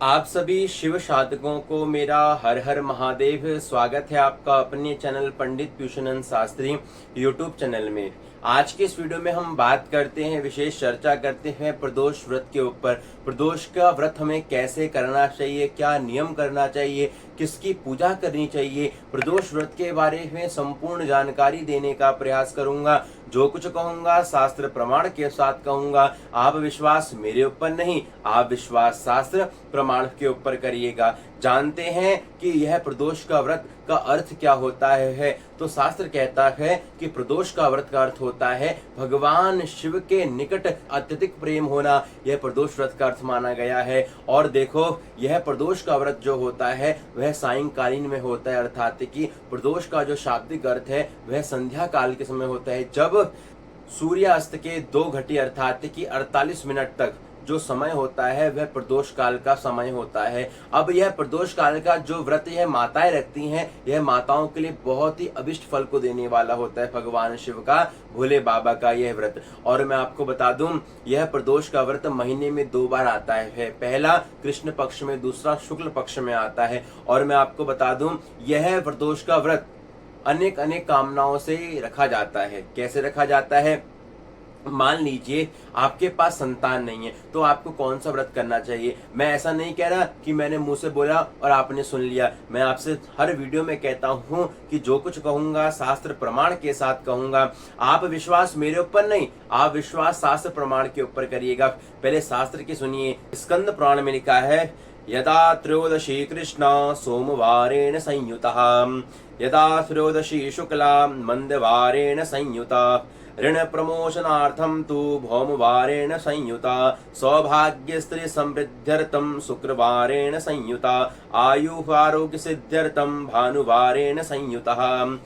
आप सभी शिव साधकों को मेरा हर हर महादेव। स्वागत है आपका अपने चैनल पंडित पीयूषानंद शास्त्री यूट्यूब चैनल में। आज के इस वीडियो में हम बात करते हैं, विशेष चर्चा करते हैं प्रदोष व्रत के ऊपर। प्रदोष का व्रत हमें कैसे करना चाहिए, क्या नियम करना चाहिए, किसकी पूजा करनी चाहिए, प्रदोष व्रत के बारे में संपूर्ण जानकारी देने का प्रयास करूंगा। जो कुछ कहूंगा शास्त्र प्रमाण के साथ कहूंगा। आप विश्वास मेरे ऊपर नहीं, आप विश्वास शास्त्र प्रमाण के ऊपर करिएगा। जानते हैं कि यह प्रदोष का व्रत का अर्थ क्या होता है। तो शास्त्र कहता है कि प्रदोष का व्रत का अर्थ होता है भगवान शिव के निकट अत्यधिक प्रेम होना। यह प्रदोष व्रत का अर्थ माना गया है। और देखो, यह प्रदोष का व्रत जो होता है वह सायंकालीन में होता है, अर्थात कि प्रदोष का जो शाब्दिक अर्थ है वह संध्या काल के समय होता है, जब सूर्यास्त के 2 घटी अर्थात कि 48 मिनट तक जो समय होता है वह प्रदोष काल का समय होता है। अब यह प्रदोष काल का जो व्रत यह माताएं रखती हैं, यह माताओं के लिए बहुत ही अभिष्ट फल को देने वाला होता है। भगवान शिव का, भोले बाबा का यह व्रत। और मैं आपको बता दूं, यह प्रदोष का व्रत महीने में 2 बार आता है। पहला कृष्ण पक्ष में, दूसरा शुक्ल पक्ष में आता है। और मैं आपको बता दूं, यह प्रदोष का व्रत अनेक अनेक कामनाओं से रखा जाता है। कैसे रखा जाता है? मान लीजिए आपके पास संतान नहीं है, तो आपको कौन सा व्रत करना चाहिए। मैं ऐसा नहीं कह रहा कि मैंने मुंह से बोला और आपने सुन लिया। मैं आपसे हर वीडियो में कहता हूं कि जो कुछ कहूंगा शास्त्र प्रमाण के साथ कहूंगा। आप विश्वास मेरे ऊपर नहीं, आप विश्वास शास्त्र प्रमाण के ऊपर करिएगा। पहले शास्त्र की सुनिए। स्कंद पुराण में लिखा है, यदा त्रयोदशी कृष्ण सोमवारेण संयुतः, यदा त्रयोदशी शुक्ला मंदवारेण संयुता, ऋण प्रमोशनार्थम तु भौमवारेण संयुता, सौभाग्य स्त्री समृद्ध्यर्थम शुक्रवारेण संयुता, आयु आरोग्य सिद्ध्यर्थम भानुवारेण संयुतः।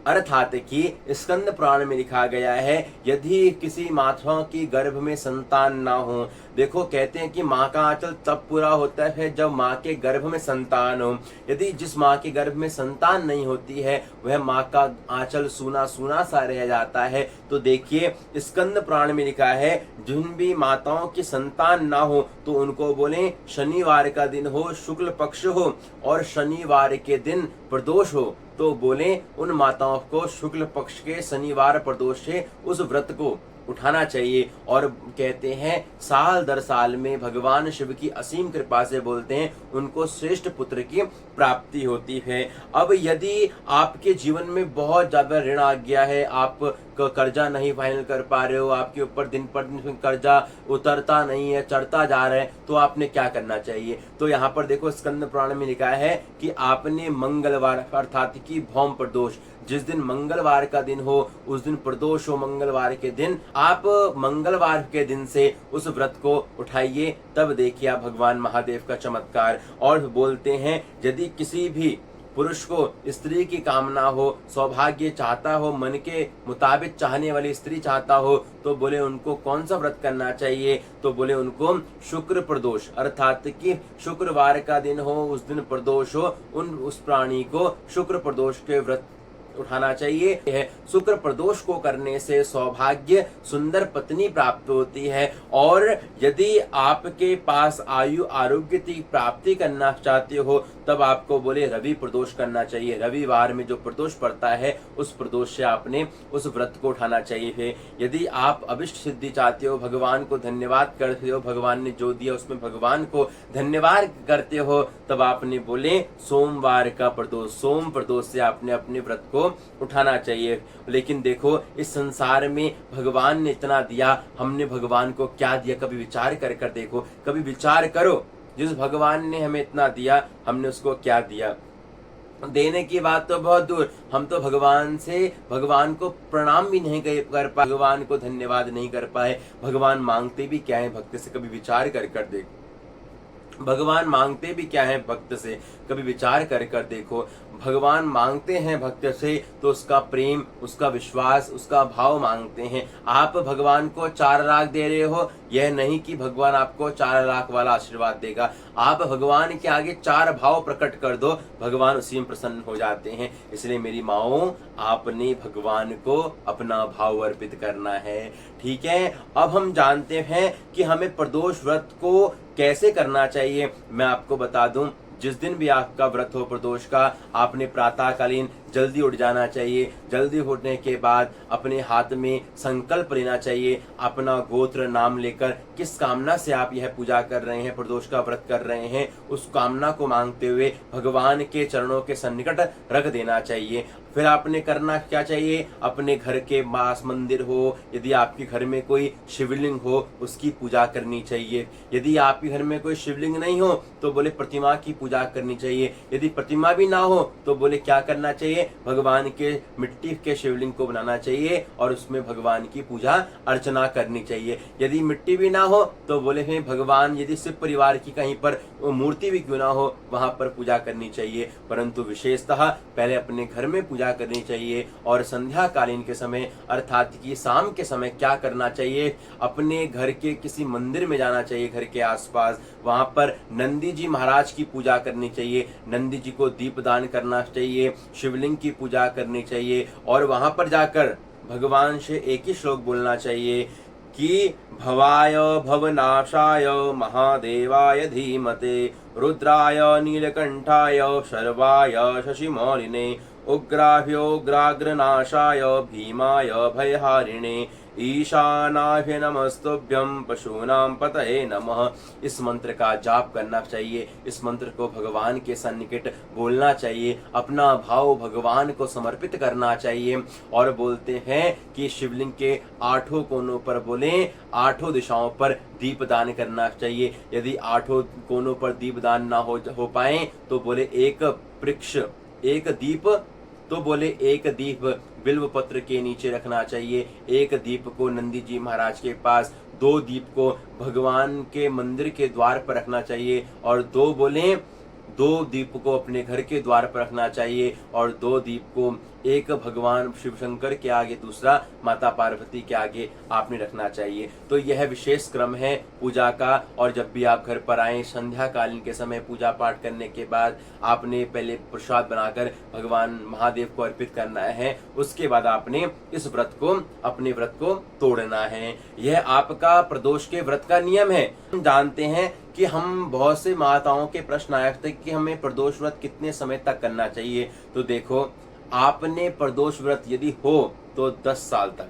अर्थात कि स्कंद पुराण में लिखा गया है, यदि किसी माता की गर्भ में संतान ना हो। देखो, कहते हैं कि माँ का आंचल तब पूरा होता है जब माँ के गर्भ में संतान हो। यदि जिस माँ के गर्भ में संतान नहीं होती है वह माँ का आंचल सूना सूना सा रह जाता है। तो देखिए, स्कंद पुराण में लिखा है, जिन भी माताओं की संतान ना हो तो उनको बोले शनिवार का दिन हो, शुक्ल पक्ष हो और शनिवार के दिन प्रदोष हो, तो बोले उन माताओं को शुक्ल पक्ष के शनिवार प्रदोष से उस व्रत को उठाना चाहिए। और कहते हैं साल दर साल में भगवान शिव की असीम कृपा से बोलते हैं उनको श्रेष्ठ पुत्र की प्राप्ति होती है। अब यदि आपके जीवन में बहुत ज्यादा ऋण आ गया है, आप कर्जा नहीं फाइनल कर पा रहे हो, आपके ऊपर दिन पर दिन कर्जा उतरता नहीं है, चढ़ता जा रहा है, तो आपने क्या करना चाहिए? तो यहाँ पर देखो, स्कंद पुराण में लिखा है कि आपने मंगलवार अर्थात कि भौम प्रदोष, जिस दिन मंगलवार का दिन हो उस दिन प्रदोष हो, मंगलवार के दिन आप मंगलवार के दिन से उस व्रत को उठाइए। तब देखिए आप भगवान महादेव का चमत्कार। और बोलते हैं यदि किसी भी पुरुष को स्त्री की कामना हो, सौभाग्य चाहता हो, मन के मुताबिक चाहने वाली स्त्री चाहता हो, तो बोले उनको कौन सा व्रत करना चाहिए? तो बोले उनको शुक्र प्रदोष अर्थात कि शुक्रवार का दिन हो, उस दिन प्रदोष हो, उस प्राणी को शुक्र प्रदोष के व्रत उठाना चाहिए। है शुक्र प्रदोष को करने से सौभाग्य, सुंदर पत्नी प्राप्त होती है। और यदि आपके पास आयु आरोग्य की प्राप्ति करना चाहते हो तब आपको बोले रवि प्रदोष करना चाहिए। रविवार में जो प्रदोष पड़ता है उस प्रदोष से आपने उस व्रत को उठाना चाहिए। यदि आप अभिष्ट सिद्धि चाहते हो, भगवान को धन्यवाद करते हो, भगवान ने जो दिया उसमें भगवान को धन्यवाद करते हो, तब आपने बोले सोमवार का प्रदोष, सोम प्रदोष से आपने अपने व्रत को उठाना चाहिए। लेकिन देखो, इस संसार में भगवान ने इतना दिया, हमने भगवान को क्या दिया? कभी विचार कर कर देखो, कभी विचार करो, जिस भगवान ने हमें इतना दिया हमने उसको क्या दिया? देने की बात तो बहुत दूर, हम तो भगवान को प्रणाम भी नहीं कर पाए, भगवान को धन्यवाद नहीं कर पाए। भगवान मांगते भी क्या है भक्त से? कभी विचार कर कर देखो, भगवान मांगते भी क्या है भक्त से? कभी विचार कर कर देखो। भगवान मांगते हैं भक्त से तो उसका प्रेम, उसका विश्वास, उसका भाव मांगते हैं। आप भगवान को 4 लाख दे रहे हो, यह नहीं कि भगवान आपको 4 लाख वाला आशीर्वाद देगा। आप भगवान के आगे 4 भाव प्रकट कर दो, भगवान उसी में प्रसन्न हो जाते हैं। इसलिए मेरी माओ, आपने भगवान को अपना भाव अर्पित करना है। ठीक है, अब हम जानते हैं कि हमें प्रदोष व्रत को कैसे करना चाहिए मैं आपको बता दूं। जिस दिन भी आपका व्रत हो प्रदोष का, आपने प्रातःकालीन जल्दी उठ जाना चाहिए। जल्दी उठने के बाद अपने हाथ में संकल्प लेना चाहिए, अपना गोत्र नाम लेकर किस कामना से आप यह पूजा कर रहे हैं, प्रदोष का व्रत कर रहे हैं, उस कामना को मांगते हुए भगवान के चरणों के सन्निकट रख देना चाहिए। फिर आपने करना क्या चाहिए, अपने घर के पास मंदिर हो, यदि आपके घर में कोई शिवलिंग हो उसकी पूजा करनी चाहिए। यदि आपके घर में कोई शिवलिंग नहीं हो तो बोले प्रतिमा की पूजा करनी चाहिए। यदि प्रतिमा भी ना हो तो बोले क्या करना चाहिए, भगवान के मिट्टी के शिवलिंग को बनाना चाहिए और उसमें भगवान की पूजा अर्चना करनी चाहिए। यदि मिट्टी भी ना हो तो बोले हैं भगवान, यदि शिव परिवार की कहीं पर मूर्ति भी क्यों ना हो वहां पर पूजा करनी चाहिए, परंतु विशेषतः पहले अपने घर में पूजा करनी चाहिए। और संध्या कालीन के समय अर्थात कि शाम के समय क्या करना चाहिए, अपने घर के किसी मंदिर में जाना चाहिए, घर के आसपास, वहां पर नंदी जी महाराज की पूजा करनी चाहिए, नंदी जी को दीपदान करना चाहिए, शिवलिंग की पूजा करनी चाहिए और वहां पर जाकर भगवान से एक ही श्लोक बोलना चाहिए कि भवाय भवनाशाय महादेवाय धीमते रुद्राय नीलकंठाय शर्वाय शशिमौलिने उग्राभ्योग्राग्रनाशाय भीमाय भयहारिणे ईशानाय नमस्तुभ्यं पशूनां पतये नमः। इस मंत्र का जाप करना चाहिए, इस मंत्र को भगवान के सन्निकट बोलना चाहिए, अपना भाव भगवान को समर्पित करना चाहिए। और बोलते हैं कि शिवलिंग के 8 कोनों पर बोले 8 दिशाओं पर दीपदान करना चाहिए। यदि 8 कोनों पर दीपदान ना हो पाए तो बोले एक वृक्ष, एक दीप, तो बोले एक दीप बिल्व पत्र के नीचे रखना चाहिए, एक दीप को नंदी जी महाराज के पास, 2 दीप को भगवान के मंदिर के द्वार पर रखना चाहिए और 2 दीप को अपने घर के द्वार पर रखना चाहिए और 2 दीप को एक भगवान शिव शंकर के आगे, दूसरा माता पार्वती के आगे आपने रखना चाहिए। तो यह विशेष क्रम है पूजा का। और जब भी आप घर पर आए संध्या कालीन के समय पूजा पाठ करने के बाद आपने पहले प्रसाद बनाकर भगवान महादेव को अर्पित करना है, उसके बाद आपने इस व्रत को, अपने व्रत को तोड़ना है। यह आपका प्रदोष के व्रत का नियम है। हम जानते हैं कि हम बहुत से माताओं के प्रश्न आए थे कि हमें प्रदोष व्रत कितने समय तक करना चाहिए। तो देखो, आपने प्रदोष व्रत यदि हो तो 10 साल तक,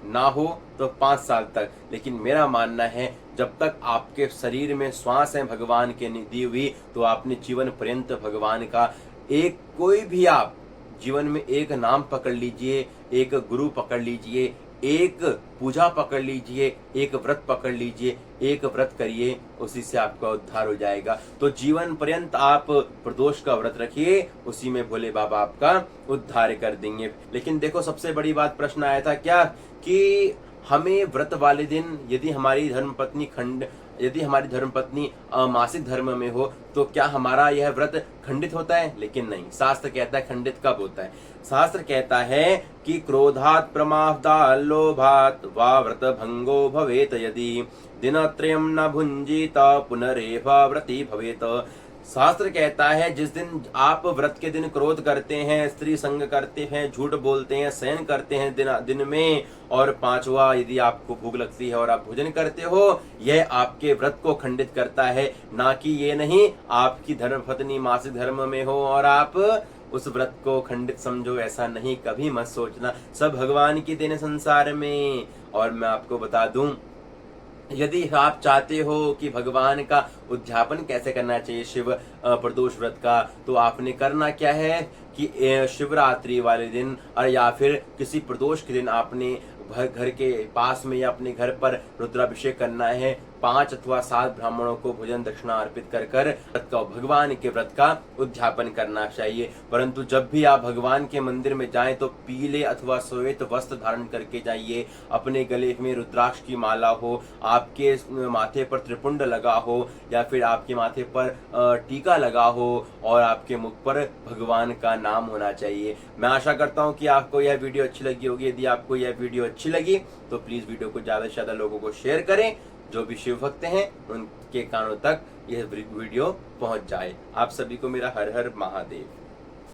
ना हो तो 5 साल तक, लेकिन मेरा मानना है जब तक आपके शरीर में श्वास है भगवान के दी हुई, तो आपने जीवन पर्यंत भगवान का एक, कोई भी आप जीवन में एक नाम पकड़ लीजिए, एक गुरु पकड़ लीजिए, एक पूजा पकड़ लीजिए, एक व्रत पकड़ लीजिए, एक व्रत करिए, उसी से आपका उद्धार हो जाएगा। तो जीवन पर्यंत आप प्रदोष का व्रत रखिए, उसी में भोले बाबा आपका उद्धार कर देंगे। लेकिन देखो, सबसे बड़ी बात प्रश्न आया था क्या कि हमें व्रत वाले दिन यदि हमारी धर्मपत्नी मासिक धर्म में हो तो क्या हमारा यह व्रत खंडित होता है? लेकिन नहीं, शास्त्र कहता है खंडित कब होता है। शास्त्र कहता है कि क्रोधात् प्रमादात् लोभात् वा व्रत भंगो भवेत यदि दिनत्रयं न भुंजीत पुनरेव व्रती भवेत। शास्त्र कहता है जिस दिन आप व्रत के दिन क्रोध करते हैं, स्त्री संग करते हैं, झूठ बोलते हैं, शयन करते हैं दिन में, और 5वां यदि आपको भूख लगती है और आप भोजन करते हो, यह आपके व्रत को खंडित करता है। ना कि ये नहीं आपकी धर्मपत्नी मासिक धर्म में हो और आप उस व्रत को खंडित समझो, ऐसा नहीं, कभी मत सोचना। सब भगवान की देन संसार में। और मैं आपको बता दूं, यदि आप चाहते हो कि भगवान का उद्यापन कैसे करना चाहिए शिव प्रदोष व्रत का, तो आपने करना क्या है कि शिवरात्रि वाले दिन और या फिर किसी प्रदोष के दिन आपने घर के पास में या अपने घर पर रुद्राभिषेक करना है। 5 अथवा 7 ब्राह्मणों को भोजन दक्षिणा अर्पित कर भगवान के व्रत का उद्यापन करना चाहिए। परंतु जब भी आप भगवान के मंदिर में जाएं तो पीले अथवा श्वेत वस्त्र धारण करके जाइए, अपने गले में रुद्राक्ष की माला हो, आपके माथे पर त्रिपुंड लगा हो या फिर आपके माथे पर टीका लगा हो और आपके मुख पर भगवान का नाम होना चाहिए। मैं आशा करता हूँ कि आपको यह वीडियो अच्छी लगी होगी। यदि आपको यह वीडियो अच्छी लगी तो प्लीज वीडियो को ज्यादा से ज्यादा लोगों को शेयर करें, जो भी शिव भक्त हैं उनके कानों तक यह वीडियो पहुंच जाए। आप सभी को मेरा हर हर महादेव।